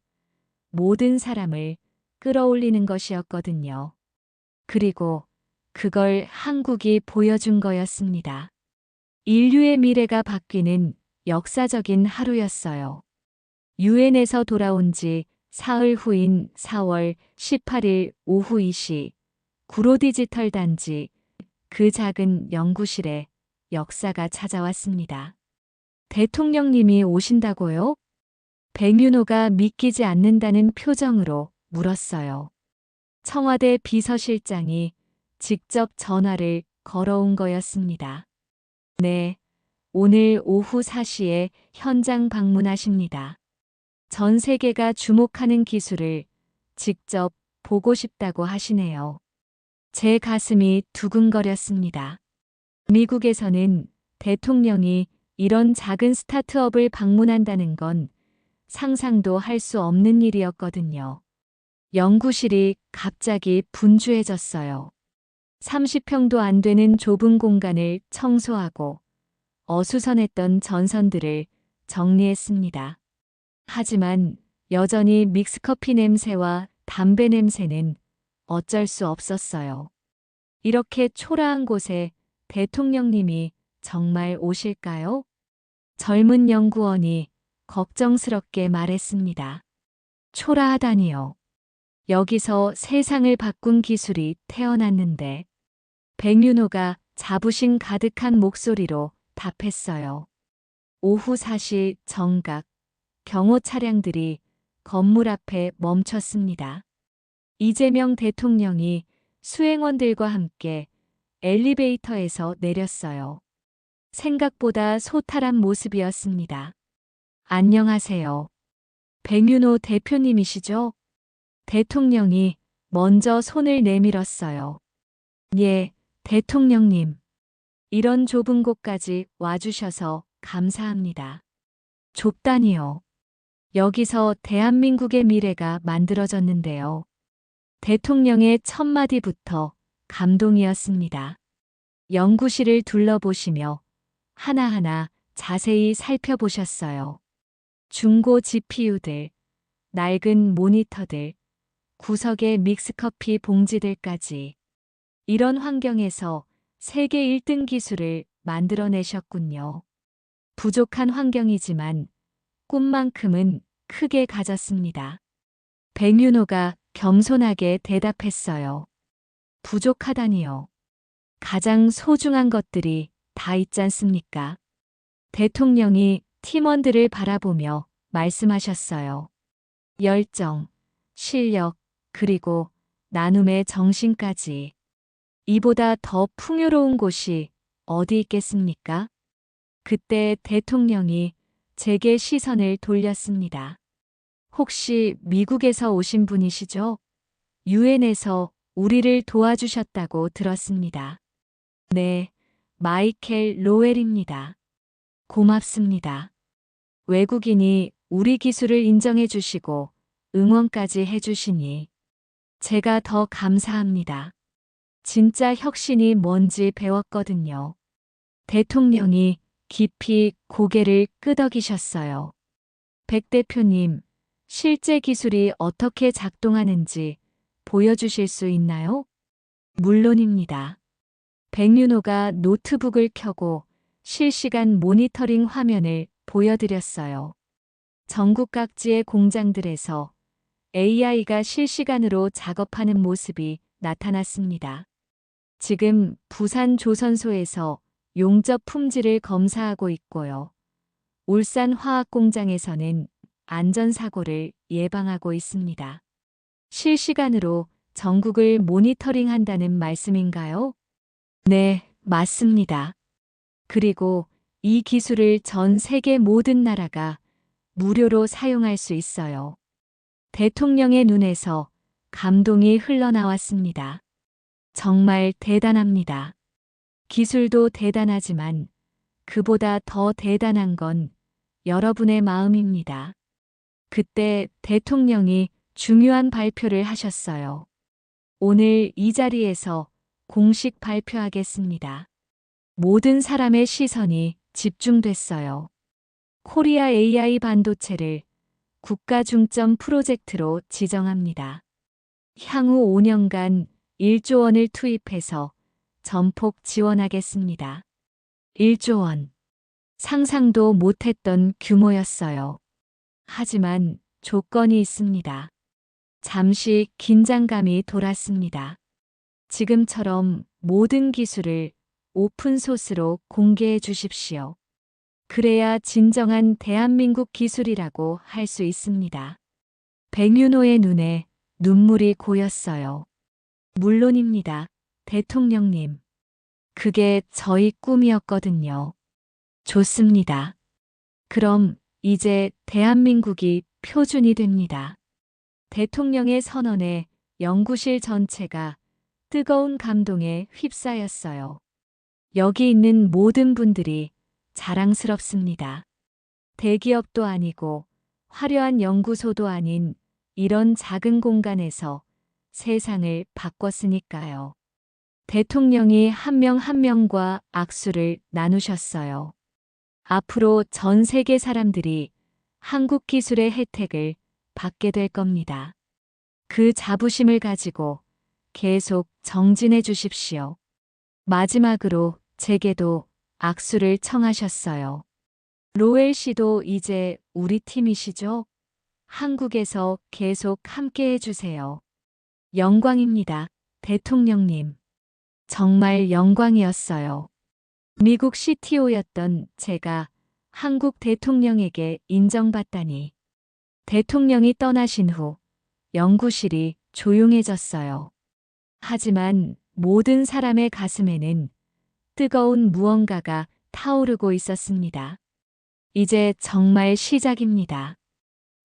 A: 모든 사람을 끌어올리는 것이었거든요. 그리고 그걸 한국이 보여준 거였습니다. 인류의 미래가 바뀌는 역사적인 하루였어요. 유엔에서 돌아온 지 사흘 후인 4월 18일 오후 2시 구로 디지털 단지 그 작은 연구실에 역사가 찾아왔습니다. 대통령님이 오신다고요? 백윤호가 믿기지 않는다는 표정으로 물었어요. 청와대 비서실장이 직접 전화를 걸어온 거였습니다. 네, 오늘 오후 4시에 현장 방문하십니다. 전 세계가 주목하는 기술을 직접 보고 싶다고 하시네요. 제 가슴이 두근거렸습니다. 미국에서는 대통령이 이런 작은 스타트업을 방문한다는 건 상상도 할 수 없는 일이었거든요. 연구실이 갑자기 분주해졌어요. 30평도 안 되는 좁은 공간을 청소하고 어수선했던 전선들을 정리했습니다. 하지만 여전히 믹스커피 냄새와 담배 냄새는 어쩔 수 없었어요. 이렇게 초라한 곳에 대통령님이 정말 오실까요? 젊은 연구원이 걱정스럽게 말했습니다. 초라하다니요. 여기서 세상을 바꾼 기술이 태어났는데 백윤호가 자부심 가득한 목소리로 답했어요. 오후 4시 정각 경호 차량들이 건물 앞에 멈췄습니다. 이재명 대통령이 수행원들과 함께 엘리베이터에서 내렸어요. 생각보다 소탈한 모습이었습니다. 안녕하세요. 백윤호 대표님이시죠? 대통령이 먼저 손을 내밀었어요. 예, 대통령님. 이런 좁은 곳까지 와주셔서 감사합니다. 좁다니요. 여기서 대한민국의 미래가 만들어졌는데요. 대통령의 첫 마디부터 감동이었습니다. 연구실을 둘러보시며 하나하나 자세히 살펴보셨어요. 중고 GPU들, 낡은 모니터들, 구석의 믹스커피 봉지들까지. 이런 환경에서 세계 1등 기술을 만들어내셨군요. 부족한 환경이지만 꿈만큼은 크게 가졌습니다. 백윤호가 겸손하게 대답했어요. 부족하다니요. 가장 소중한 것들이 다 있지 않습니까? 대통령이 팀원들을 바라보며 말씀하셨어요. 열정, 실력, 그리고 나눔의 정신까지. 이보다 더 풍요로운 곳이 어디 있겠습니까? 그때 대통령이 제게 시선을 돌렸습니다. 혹시 미국에서 오신 분이시죠? 유엔에서 우리를 도와주셨다고 들었습니다. 네, 마이켈 로웰입니다. 고맙습니다. 외국인이 우리 기술을 인정해 주시고 응원까지 해 주시니 제가 더 감사합니다. 진짜 혁신이 뭔지 배웠거든요. 대통령이 깊이 고개를 끄덕이셨어요. 백 대표님, 실제 기술이 어떻게 작동하는지 보여주실 수 있나요? 물론입니다. 백윤호가 노트북을 켜고 실시간 모니터링 화면을 보여드렸어요. 전국 각지의 공장들에서 AI가 실시간으로 작업하는 모습이 나타났습니다. 지금 부산 조선소에서 용접 품질을 검사하고 있고요. 울산 화학공장에서는 안전사고를 예방하고 있습니다. 실시간으로 전국을 모니터링한다는 말씀인가요? 네, 맞습니다. 그리고 이 기술을 전 세계 모든 나라가 무료로 사용할 수 있어요. 대통령의 눈에서 감동이 흘러나왔습니다. 정말 대단합니다. 기술도 대단하지만 그보다 더 대단한 건 여러분의 마음입니다. 그때 대통령이 중요한 발표를 하셨어요. 오늘 이 자리에서 공식 발표하겠습니다. 모든 사람의 시선이 집중됐어요. 코리아 AI 반도체를 국가 중점 프로젝트로 지정합니다. 향후 5년간 1조 원을 투입해서 전폭 지원하겠습니다. 1조 원. 상상도 못했던 규모였어요. 하지만 조건이 있습니다. 잠시 긴장감이 돌았습니다. 지금처럼 모든 기술을 오픈소스로 공개해 주십시오. 그래야 진정한 대한민국 기술이라고 할 수 있습니다. 백윤호의 눈에 눈물이 고였어요. 물론입니다, 대통령님. 그게 저희 꿈이었거든요. 좋습니다. 그럼 이제 대한민국이 표준이 됩니다. 대통령의 선언에 연구실 전체가 뜨거운 감동에 휩싸였어요. 여기 있는 모든 분들이 자랑스럽습니다. 대기업도 아니고 화려한 연구소도 아닌 이런 작은 공간에서 세상을 바꿨으니까요. 대통령이 한 명 한 명과 악수를 나누셨어요. 앞으로 전 세계 사람들이 한국 기술의 혜택을 받게 될 겁니다. 그 자부심을 가지고 계속 정진해 주십시오. 마지막으로 제게도 악수를 청하셨어요. 로엘 씨도 이제 우리 팀이시죠? 한국에서 계속 함께 해주세요. 영광입니다, 대통령님. 정말 영광이었어요. 미국 CTO였던 제가 한국 대통령에게 인정받다니. 대통령이 떠나신 후 연구실이 조용해졌어요. 하지만 모든 사람의 가슴에는 뜨거운 무언가가 타오르고 있었습니다. 이제 정말 시작입니다.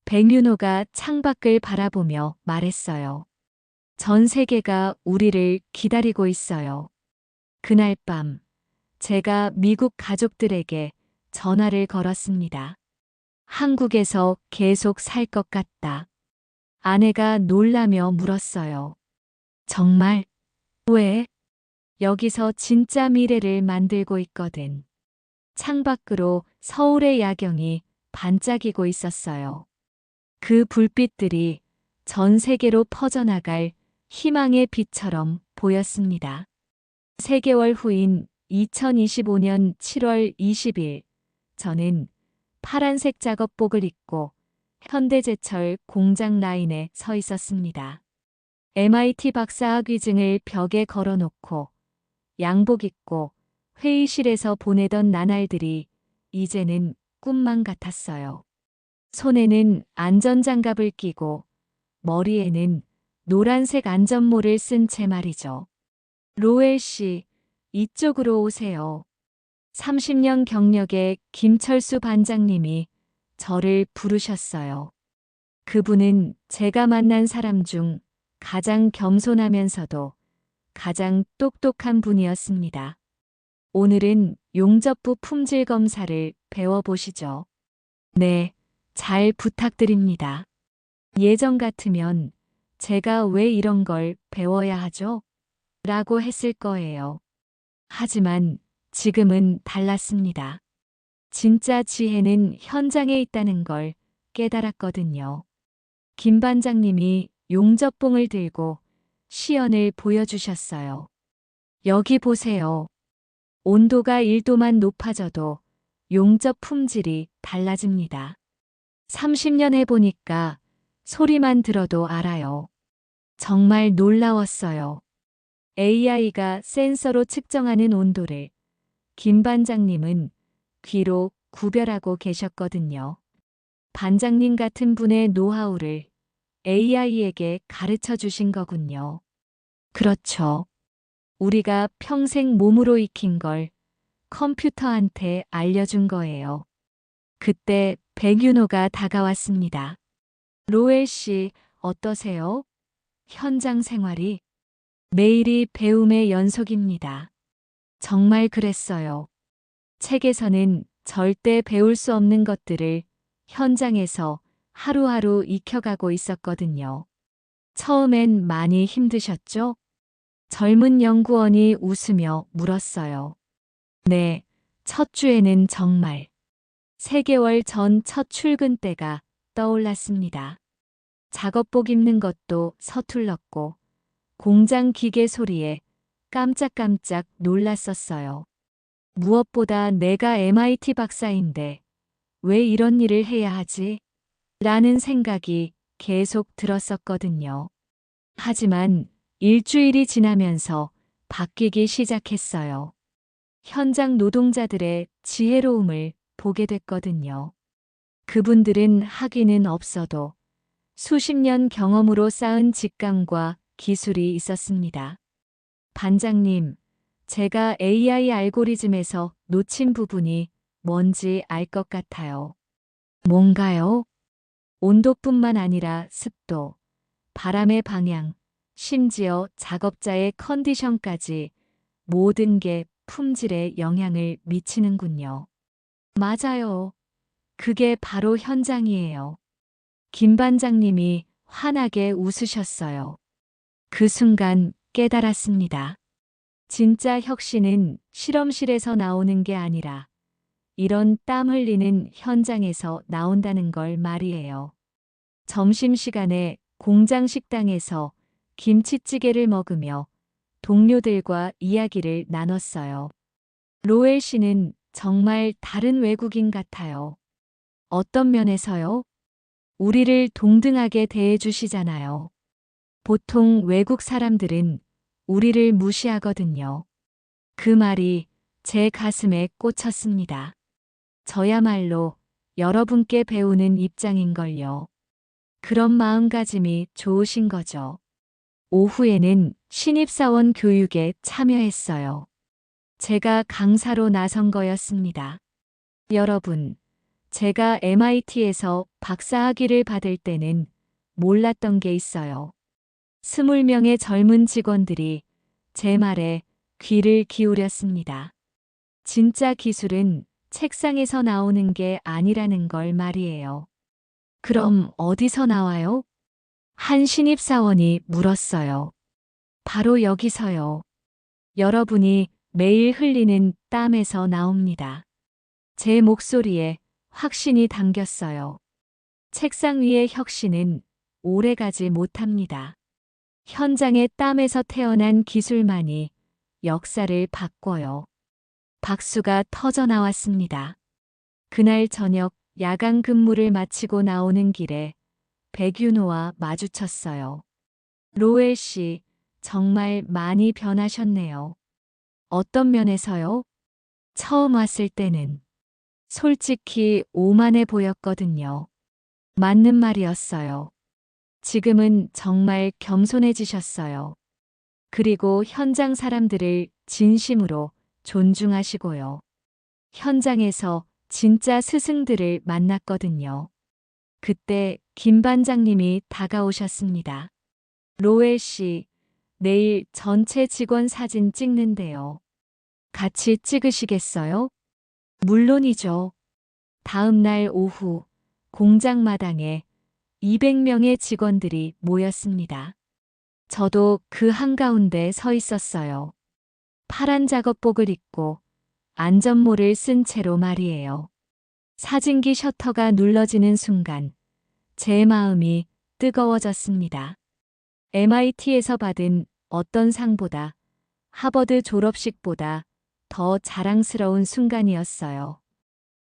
A: 백윤호가 창밖을 바라보며 말했어요. 전 세계가 우리를 기다리고 있어요. 그날 밤, 제가 미국 가족들에게 전화를 걸었습니다. 한국에서 계속 살 것 같다. 아내가 놀라며 물었어요. 정말? 왜? 여기서 진짜 미래를 만들고 있거든. 창밖으로 서울의 야경이 반짝이고 있었어요. 그 불빛들이 전 세계로 퍼져나갈 희망의 빛처럼 보였습니다. 3개월 후인 2025년 7월 20일, 저는 파란색 작업복을 입고 현대제철 공장 라인에 서 있었습니다. MIT 박사학위증을 벽에 걸어놓고 양복 입고 회의실에서 보내던 나날들이 이제는 꿈만 같았어요. 손에는 안전장갑을 끼고 머리에는 노란색 안전모를 쓴 채 말이죠. 로엘 씨, 이쪽으로 오세요. 30년 경력의 김철수 반장님이 저를 부르셨어요. 그분은 제가 만난 사람 중 가장 겸손하면서도 가장 똑똑한 분이었습니다. 오늘은 용접부 품질 검사를 배워보시죠. 네, 잘 부탁드립니다. 예전 같으면 제가 왜 이런 걸 배워야 하죠? 라고 했을 거예요. 하지만 지금은 달랐습니다. 진짜 지혜는 현장에 있다는 걸 깨달았거든요. 김 반장님이 용접봉을 들고 시연을 보여주셨어요. 여기 보세요. 온도가 1도만 높아져도 용접 품질이 달라집니다. 30년 해보니까 소리만 들어도 알아요. 정말 놀라웠어요. AI가 센서로 측정하는 온도를 김 반장님은 귀로 구별하고 계셨거든요. 반장님 같은 분의 노하우를 AI에게 가르쳐 주신 거군요. 그렇죠. 우리가 평생 몸으로 익힌 걸 컴퓨터한테 알려준 거예요. 그때 백윤호가 다가왔습니다. 로엘 씨, 어떠세요? 현장 생활이 매일이 배움의 연속입니다. 정말 그랬어요. 책에서는 절대 배울 수 없는 것들을 현장에서 하루하루 익혀가고 있었거든요. 처음엔 많이 힘드셨죠? 젊은 연구원이 웃으며 물었어요. 네, 첫 주에는 정말. 3개월 전 첫 출근 때가 떠올랐습니다. 작업복 입는 것도 서툴렀고 공장 기계 소리에 깜짝깜짝 놀랐었어요. 무엇보다 내가 MIT 박사인데 왜 이런 일을 해야 하지? 라는 생각이 계속 들었었거든요. 하지만 일주일이 지나면서 바뀌기 시작했어요. 현장 노동자들의 지혜로움을 보게 됐거든요. 그분들은 학위는 없어도 수십 년 경험으로 쌓은 직감과 기술이 있었습니다. 반장님, 제가 AI 알고리즘에서 놓친 부분이 뭔지 알 것 같아요. 뭔가요? 온도뿐만 아니라 습도, 바람의 방향, 심지어 작업자의 컨디션까지 모든 게 품질에 영향을 미치는군요. 맞아요. 그게 바로 현장이에요. 김 반장님이 환하게 웃으셨어요. 그 순간 깨달았습니다. 진짜 혁신은 실험실에서 나오는 게 아니라 이런 땀 흘리는 현장에서 나온다는 걸 말이에요. 점심시간에 공장 식당에서 김치찌개를 먹으며 동료들과 이야기를 나눴어요. 로엘 씨는 정말 다른 외국인 같아요. 어떤 면에서요? 우리를 동등하게 대해주시잖아요. 보통 외국 사람들은 우리를 무시하거든요. 그 말이 제 가슴에 꽂혔습니다. 저야말로 여러분께 배우는 입장인걸요. 그런 마음가짐이 좋으신 거죠. 오후에는 신입사원 교육에 참여했어요. 제가 강사로 나선 거였습니다. 여러분, 제가 MIT에서 박사학위를 받을 때는 몰랐던 게 있어요. 20명의 젊은 직원들이 제 말에 귀를 기울였습니다. 진짜 기술은 책상에서 나오는 게 아니라는 걸 말이에요. 그럼 어디서 나와요? 한 신입사원이 물었어요. 바로 여기서요. 여러분이 매일 흘리는 땀에서 나옵니다. 제 목소리에 확신이 담겼어요. 책상 위의 혁신은 오래가지 못합니다. 현장의 땀에서 태어난 기술만이 역사를 바꿔요. 박수가 터져 나왔습니다. 그날 저녁 야간 근무를 마치고 나오는 길에 백윤호와 마주쳤어요. 로엘 씨, 정말 많이 변하셨네요. 어떤 면에서요? 처음 왔을 때는 솔직히 오만해 보였거든요. 맞는 말이었어요. 지금은 정말 겸손해지셨어요. 그리고 현장 사람들을 진심으로 존중하시고요. 현장에서 진짜 스승들을 만났거든요. 그때 김 반장님이 다가오셨습니다. 로엘 씨, 내일 전체 직원 사진 찍는데요. 같이 찍으시겠어요? 물론이죠. 다음 날 오후 공장 마당에 200명의 직원들이 모였습니다. 저도 그 한가운데 서 있었어요. 파란 작업복을 입고 안전모를 쓴 채로 말이에요. 사진기 셔터가 눌러지는 순간 제 마음이 뜨거워졌습니다. MIT에서 받은 어떤 상보다 하버드 졸업식보다 더 자랑스러운 순간이었어요.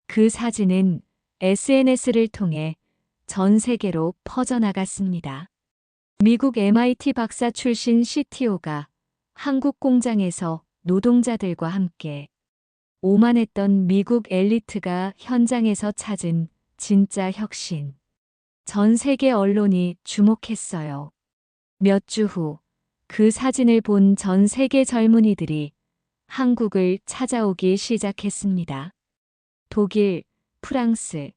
A: 그 사진은 SNS를 통해 전 세계로 퍼져나갔습니다. 미국 MIT 박사 출신 CTO가 한국 공장에서 노동자들과 함께 오만했던 미국 엘리트가 현장에서 찾은 진짜 혁신. 전 세계 언론이 주목했어요. 몇 주 후 그 사진을 본 전 세계 젊은이들이 한국을 찾아오기 시작했습니다. 독일, 프랑스,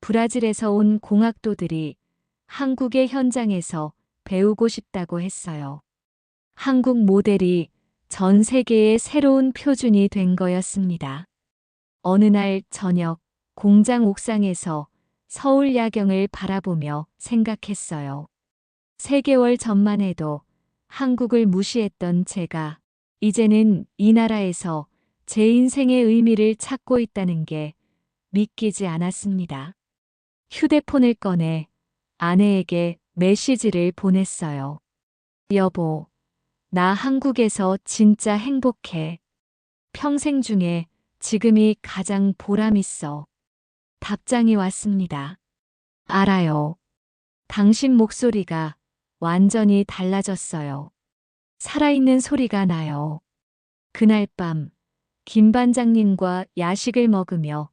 A: 브라질에서 온 공학도들이 한국의 현장에서 배우고 싶다고 했어요. 한국 모델이 전 세계의 새로운 표준이 된 거였습니다. 어느 날 저녁 공장 옥상에서 서울 야경을 바라보며 생각했어요. 3개월 전만 해도 한국을 무시했던 제가 이제는 이 나라에서 제 인생의 의미를 찾고 있다는 게 믿기지 않았습니다. 휴대폰을 꺼내 아내에게 메시지를 보냈어요. 여보, 나 한국에서 진짜 행복해. 평생 중에 지금이 가장 보람 있어. 답장이 왔습니다. 알아요. 당신 목소리가 완전히 달라졌어요. 살아있는 소리가 나요. 그날 밤, 김 반장님과 야식을 먹으며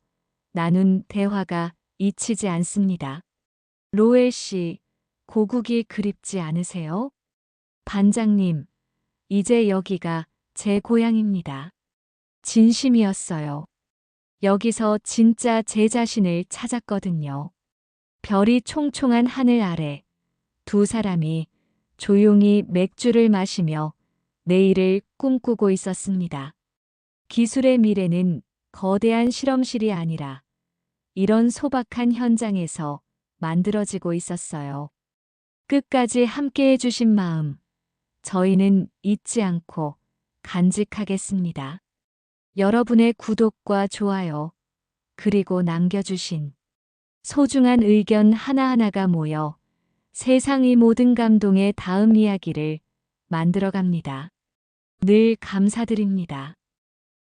A: 나눈 대화가 잊히지 않습니다. 로엘 씨, 고국이 그립지 않으세요? 반장님, 이제 여기가 제 고향입니다. 진심이었어요. 여기서 진짜 제 자신을 찾았거든요. 별이 총총한 하늘 아래 두 사람이 조용히 맥주를 마시며 내일을 꿈꾸고 있었습니다. 기술의 미래는 거대한 실험실이 아니라 이런 소박한 현장에서 만들어지고 있었어요. 끝까지 함께 해주신 마음, 저희는 잊지 않고 간직하겠습니다. 여러분의 구독과 좋아요, 그리고 남겨주신 소중한 의견 하나하나가 모여 세상의 모든 감동의 다음 이야기를 만들어갑니다. 늘 감사드립니다.